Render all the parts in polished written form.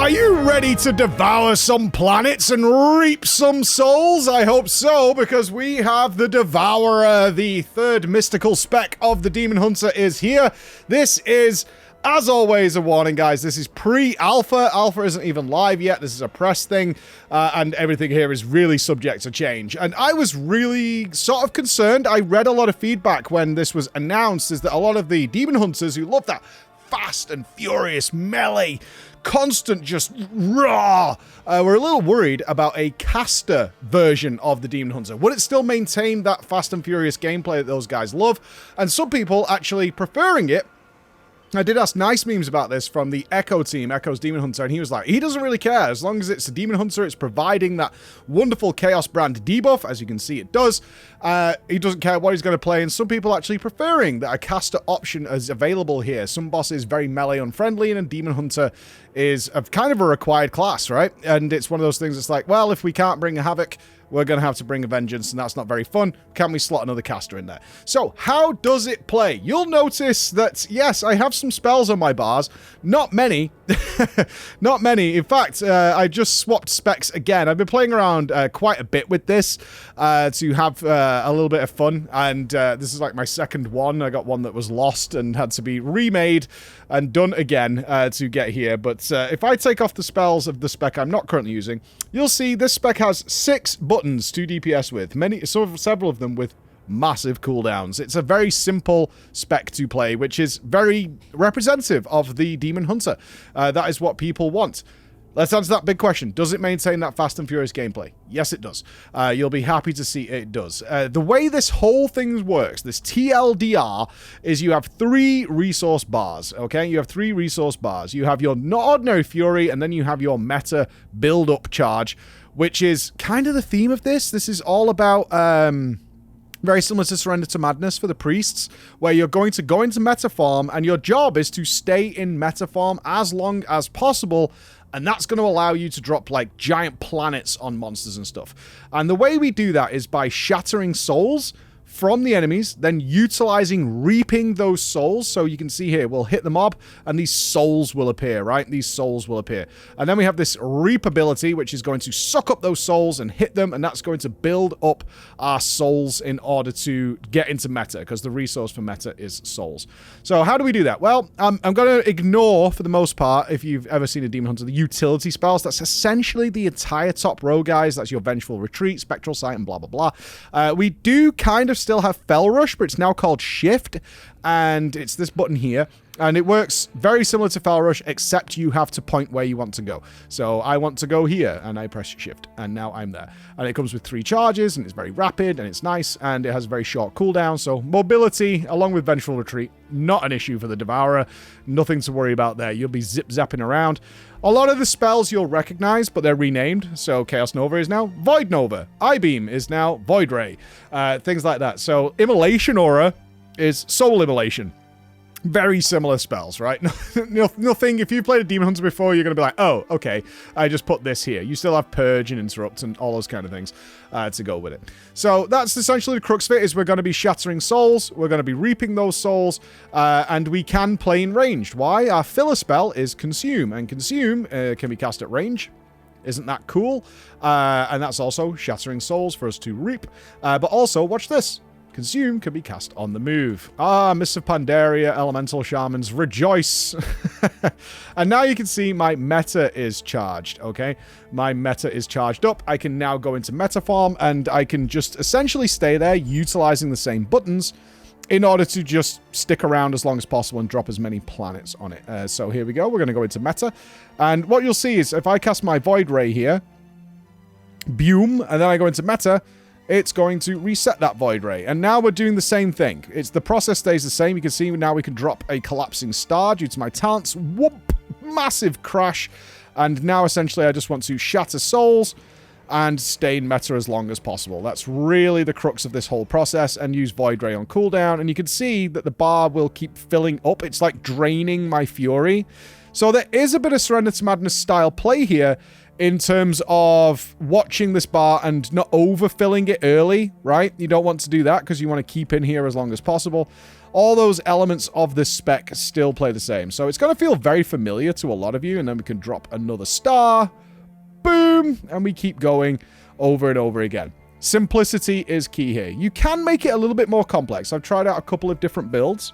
Are you ready to devour some planets and reap some souls? I hope so, because we have the Devourer, the third mystical spec of the Demon Hunter is here. This is, as always, a warning, guys. This is pre-alpha. Alpha isn't even live yet. This is a press thing, and everything here is really subject to change. And I was really sort of concerned. I read a lot of feedback when this was announced, is that a lot of the Demon Hunters who love that fast and furious melee, constant just raw, we're a little worried about a caster version of the Demon Hunter. Would it still maintain that fast and furious gameplay that those guys love? And some people actually preferring it. I did ask nice memes about this from the Echo team, Echo's Demon Hunter, and he was like, he doesn't really care. As long as it's a Demon Hunter, it's providing that wonderful Chaos brand debuff, as you can see it does. He doesn't care what he's going to play, and some people actually preferring that a caster option is available here. Some bosses very melee unfriendly, and a Demon Hunter is kind of a required class, right? And it's one of those things that's like, well, if we can't bring a Havoc, we're going to have to bring a Vengeance, and that's not very fun. Can we slot another caster in there? So, how does it play? You'll notice that, yes, I have some spells on my bars. Not many. Not many. In fact, I just swapped specs again. I've been playing around quite a bit with this to have a little bit of fun, and this is like my second one. I got one that was lost and had to be remade and done again to get here. But if I take off the spells of the spec I'm not currently using, you'll see this spec has 6 buttons to DPS with, several of them with massive cooldowns. It's a very simple spec to play, which is very representative of the Demon Hunter. That is what people want. Let's answer that big question. Does it maintain that fast and furious gameplay? Yes, it does. You'll be happy to see it does. The way this whole thing works, this TLDR, is you have 3 resource bars, okay? You have 3 resource bars. You have your ordinary fury, and then you have your meta build-up charge, which is kind of the theme of this. This is all about, very similar to Surrender to Madness for the priests, where you're going to go into meta form, and your job is to stay in meta form as long as possible, and that's going to allow you to drop, like, giant planets on monsters and stuff. And the way we do that is by shattering souls from the enemies, then utilizing reaping those souls. So you can see here, we'll hit the mob, and these souls will appear, right? These souls will appear. And then we have this reap ability, which is going to suck up those souls and hit them, and that's going to build up our souls in order to get into meta, because the resource for meta is souls. So how do we do that? Well, I'm going to ignore, for the most part, if you've ever seen a Demon Hunter, the utility spells. That's essentially the entire top row, guys. That's your Vengeful Retreat, Spectral Sight, and blah, blah, blah. We do kind of still have Fell Rush, but it's now called Shift, and it's this button here, and it works very similar to Fell Rush, except you have to point where you want to go. So I want to go here, and I press Shift, and now I'm there. And it comes with 3 charges, and it's very rapid, and it's nice, and it has a very short cooldown, so mobility, along with Vengeful Retreat, not an issue for the Devourer. Nothing to worry about there. You'll be zip-zapping around. A lot of the spells you'll recognize, but they're renamed. So Chaos Nova is now Void Nova. Eye-Beam is now Void Ray. Things like that. So Immolation Aura is Soul Immolation. Very similar spells, right? Nothing, if you've played a Demon Hunter before, you're going to be like, oh, okay, I just put this here. You still have Purge and Interrupt and all those kind of things to go with it. So that's essentially the crux of it, is we're going to be shattering souls, we're going to be reaping those souls, and we can play in ranged. Why? Our filler spell is Consume, and Consume can be cast at range. Isn't that cool? And that's also shattering souls for us to reap. But also, watch this. Consume can be cast on the move. Ah, Mists of Pandaria, Elemental Shamans, rejoice! And now you can see my meta is charged, okay? My meta is charged up. I can now go into meta form, and I can just essentially stay there, utilizing the same buttons, in order to just stick around as long as possible and drop as many planets on it. So here we go. We're going to go into meta. And what you'll see is, if I cast my Void Ray here, boom, and then I go into meta, it's going to reset that Void Ray. And now we're doing the same thing. The process stays the same. You can see now we can drop a Collapsing Star due to my talents. Whoop! Massive crash. And now essentially I just want to shatter souls and stay in meta as long as possible. That's really the crux of this whole process, and use Void Ray on cooldown. And you can see that the bar will keep filling up. It's like draining my fury. So there is a bit of Surrender to Madness style play here, in terms of watching this bar and not overfilling it early, right? You don't want to do that because you want to keep in here as long as possible. All those elements of this spec still play the same. So it's going to feel very familiar to a lot of you, and then we can drop another star. Boom! And we keep going over and over again. Simplicity is key here. You can make it a little bit more complex. I've tried out a couple of different builds.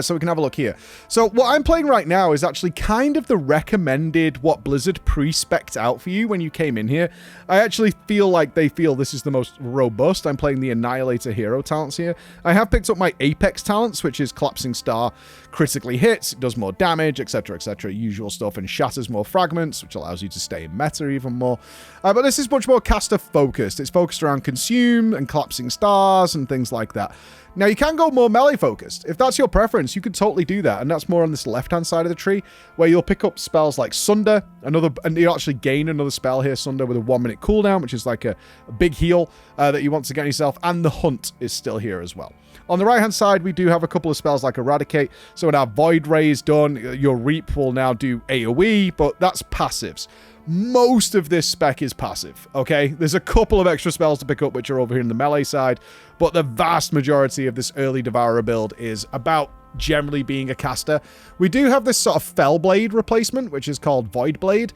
So we can have a look here. So what I'm playing right now is actually kind of the recommended what Blizzard pre-spec'd out for you when you came in here. I actually feel like they feel this is the most robust. I'm playing the Annihilator hero talents here. I have picked up my Apex talents, which is Collapsing Star, critically hits, it does more damage, etc., etc., usual stuff, and shatters more fragments, which allows you to stay in meta even more. But this is much more caster focused. It's focused around Consume and Collapsing Stars and things like that. Now, you can go more melee focused. If that's your preference, you could totally do that. And that's more on this left-hand side of the tree, where you'll pick up spells like Sunder, and you'll actually gain another spell here, Sunder, with a 1-minute cooldown, which is like a big heal that you want to get yourself. And the Hunt is still here as well. On the right-hand side, we do have a couple of spells like Eradicate. So when our Void Ray is done, your Reap will now do AoE, but that's passives. Most of this spec is passive, okay? There's a couple of extra spells to pick up, which are over here in the melee side, but the vast majority of this early Devourer build is about generally being a caster. We do have this sort of Fellblade replacement, which is called Void Blade.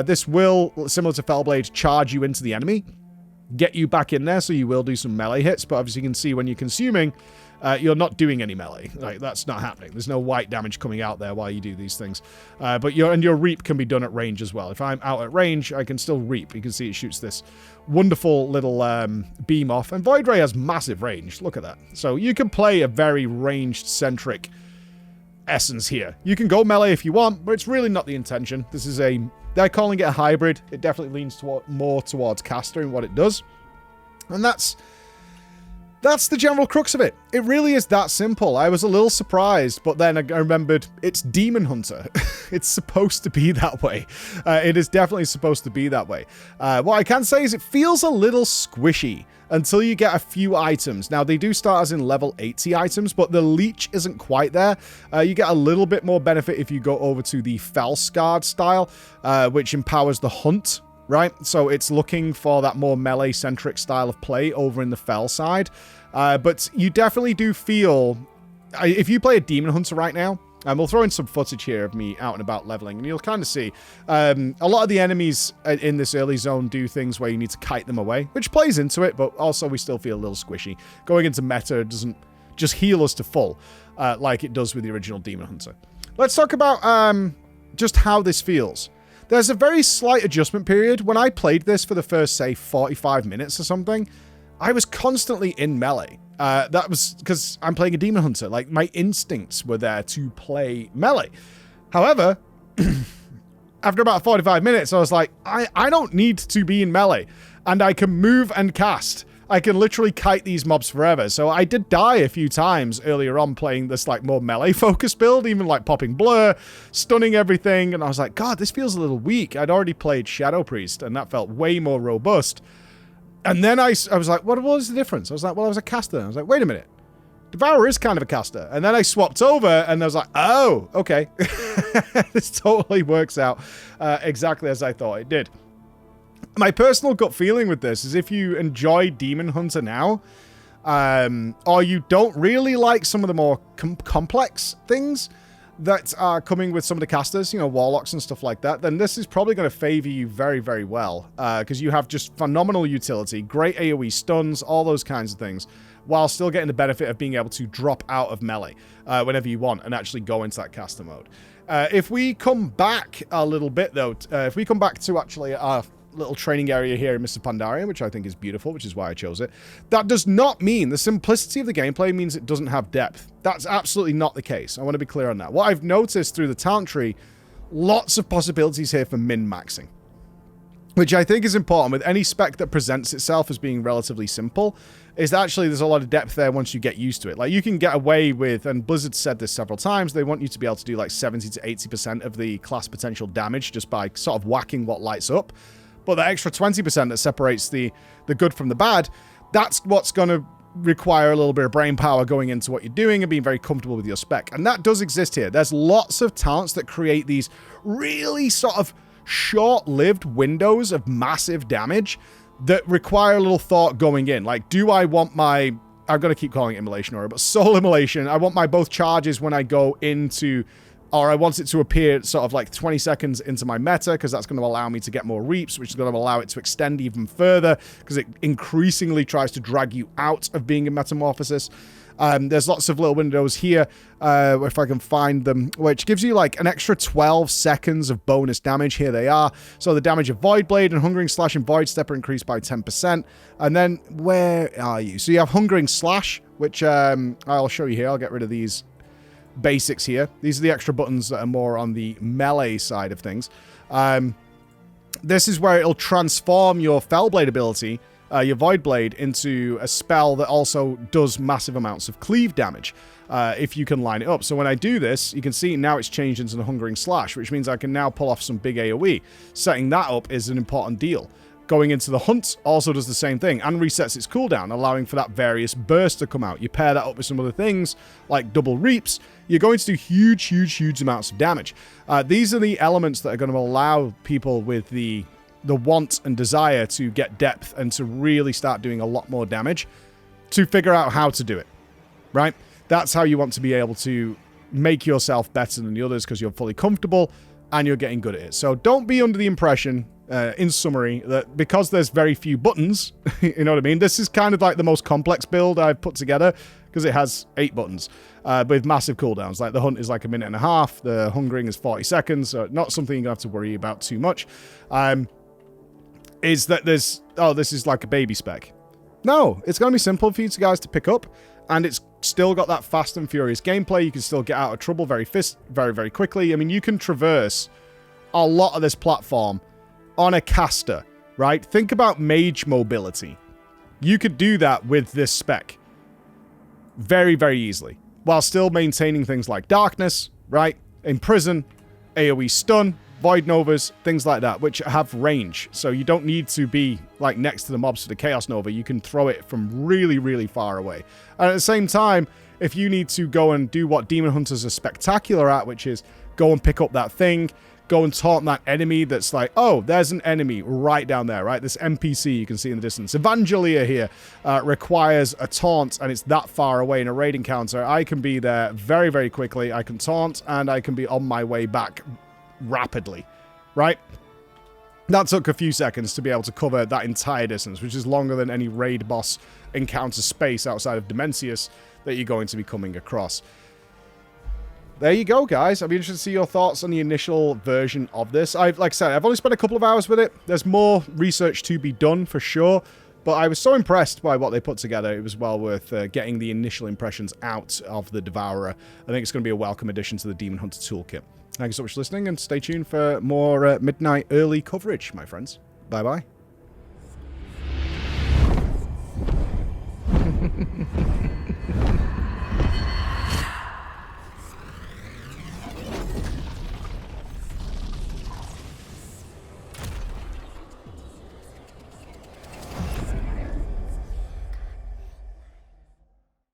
This will, similar to Fellblade, charge you into the enemy, get you back in there, so you will do some melee hits, but obviously you can see when you're consuming, you're not doing any melee. Like, that's not happening. There's no white damage coming out there while you do these things. But your Reap can be done at range as well. If I'm out at range, I can still Reap. You can see it shoots this wonderful little beam off. And Void Ray has massive range. Look at that. So you can play a very ranged-centric essence here. You can go melee if you want, but it's really not the intention. This is they're calling it a hybrid. It definitely leans more towards caster in what it does. And that's the general crux of it. It really is that simple. I was a little surprised, but then I remembered it's Demon Hunter. It's supposed to be that way. It is definitely supposed to be that way. What I can say is it feels a little squishy until you get a few items. Now, they do start as in level 80 items, but the leech isn't quite there. You get a little bit more benefit if you go over to the Fellscarred style, which empowers the Hunt, right? So it's looking for that more melee-centric style of play over in the Fell side. But you definitely do feel... If you play a Demon Hunter right now, and we'll throw in some footage here of me out and about leveling, and you'll kind of see a lot of the enemies in this early zone do things where you need to kite them away, which plays into it, but also we still feel a little squishy. Going into meta doesn't just heal us to full like it does with the original Demon Hunter. Let's talk about just how this feels. There's a very slight adjustment period. When I played this for the first, say, 45 minutes or something, I was constantly in melee. That was because I'm playing a Demon Hunter. Like, my instincts were there to play melee. However, after about 45 minutes, I was like, I don't need to be in melee. And I can move and cast. I can literally kite these mobs forever. So I did die a few times earlier on playing this like more melee focused build, even like popping blur, stunning everything. And I was like, God, this feels a little weak. I'd already played Shadow Priest and that felt way more robust. And then I was like, what was the difference? I was like, well, I was a caster. I was like, wait a minute. Devourer is kind of a caster. And then I swapped over and I was like, oh, okay. This totally works out exactly as I thought it did. My personal gut feeling with this is if you enjoy Demon Hunter now, or you don't really like some of the more complex things that are coming with some of the casters, you know, warlocks and stuff like that, then this is probably going to favor you very, very well, because you have just phenomenal utility, great AoE stuns, all those kinds of things, while still getting the benefit of being able to drop out of melee whenever you want and actually go into that caster mode. If we come back a little bit, though, if we come back to actually our little training area here in Mr. Pandaria, which I think is beautiful, which is why I chose it. That does not mean the simplicity of the gameplay means it doesn't have depth. That's absolutely not the case. I want to be clear on that. What I've noticed through the talent tree, lots of possibilities here for min-maxing, which I think is important with any spec that presents itself as being relatively simple, is that actually there's a lot of depth there once you get used to it. Like, you can get away with, and Blizzard said this several times, they want you to be able to do like 70 to 80% of the class potential damage just by sort of whacking what lights up. But the extra 20% that separates the good from the bad, that's what's going to require a little bit of brain power going into what you're doing and being very comfortable with your spec. And that does exist here. There's lots of talents that create these really sort of short-lived windows of massive damage that require a little thought going in. Like, do I want my... I'm going to keep calling it immolation aura, but soul immolation. I want my both charges when I go into... Or I want it to appear sort of like 20 seconds into my meta, because that's going to allow me to get more reaps, which is going to allow it to extend even further, because it increasingly tries to drag you out of being in metamorphosis. There's lots of little windows here, if I can find them, which gives you like an extra 12 seconds of bonus damage. Here they are. So the damage of Void Blade and Hungering Slash and Void Step are increased by 10%. And then, where are you? So you have Hungering Slash, which I'll show you here. I'll get rid of these basics here. These are the extra buttons that are more on the melee side of things. This is where it'll transform your Fellblade ability, your Void Blade, into a spell that also does massive amounts of cleave damage, if you can line it up. So when I do this, you can see now it's changed into the Hungering Slash, which means I can now pull off some big AoE. Setting that up is an important deal. Going into the Hunt also does the same thing and resets its cooldown, allowing for that various burst to come out. You pair that up with some other things, like double reaps, you're going to do huge, huge, huge amounts of damage. These are the elements that are going to allow people with the want and desire to get depth and to really start doing a lot more damage to figure out how to do it, right? That's how you want to be able to make yourself better than the others, because you're fully comfortable and you're getting good at it. So don't be under the impression, in summary, that because there's very few buttons, you know what I mean? This is kind of like the most complex build I've put together, because it has 8 buttons with massive cooldowns. Like the Hunt is like 1.5 minutes, the Hungering is 40 seconds, so not something you're going to have to worry about too much. Is that there's... Oh, this is like a baby spec. No, it's going to be simple for you guys to pick up, and it's still got that fast and furious gameplay. You can still get out of trouble very, very quickly. I mean, you can traverse a lot of this platform on a caster, right? Think about mage mobility. You could do that with this spec very, very easily, while still maintaining things like darkness, right? Imprison, AoE stun, Void Novas, things like that, which have range. So you don't need to be like next to the mobs for the Chaos Nova. You can throw it from really, really far away. And at the same time, if you need to go and do what Demon Hunters are spectacular at, which is go and pick up that thing, go and taunt that enemy that's like, oh, there's an enemy right down there, right? This NPC you can see in the distance. Evangelia here requires a taunt, and it's that far away in a raid encounter. I can be there very, very quickly. I can taunt, and I can be on my way back rapidly, right? That took a few seconds to be able to cover that entire distance, which is longer than any raid boss encounter space outside of Dimensius that you're going to be coming across. There you go, guys. I'd be interested to see your thoughts on the initial version of this. Like I said, I've only spent a couple of hours with it. There's more research to be done for sure, but I was so impressed by what they put together. It was well worth getting the initial impressions out of the Devourer. I think it's going to be a welcome addition to the Demon Hunter toolkit. Thank you so much for listening, and stay tuned for more midnight early coverage, my friends. Bye-bye.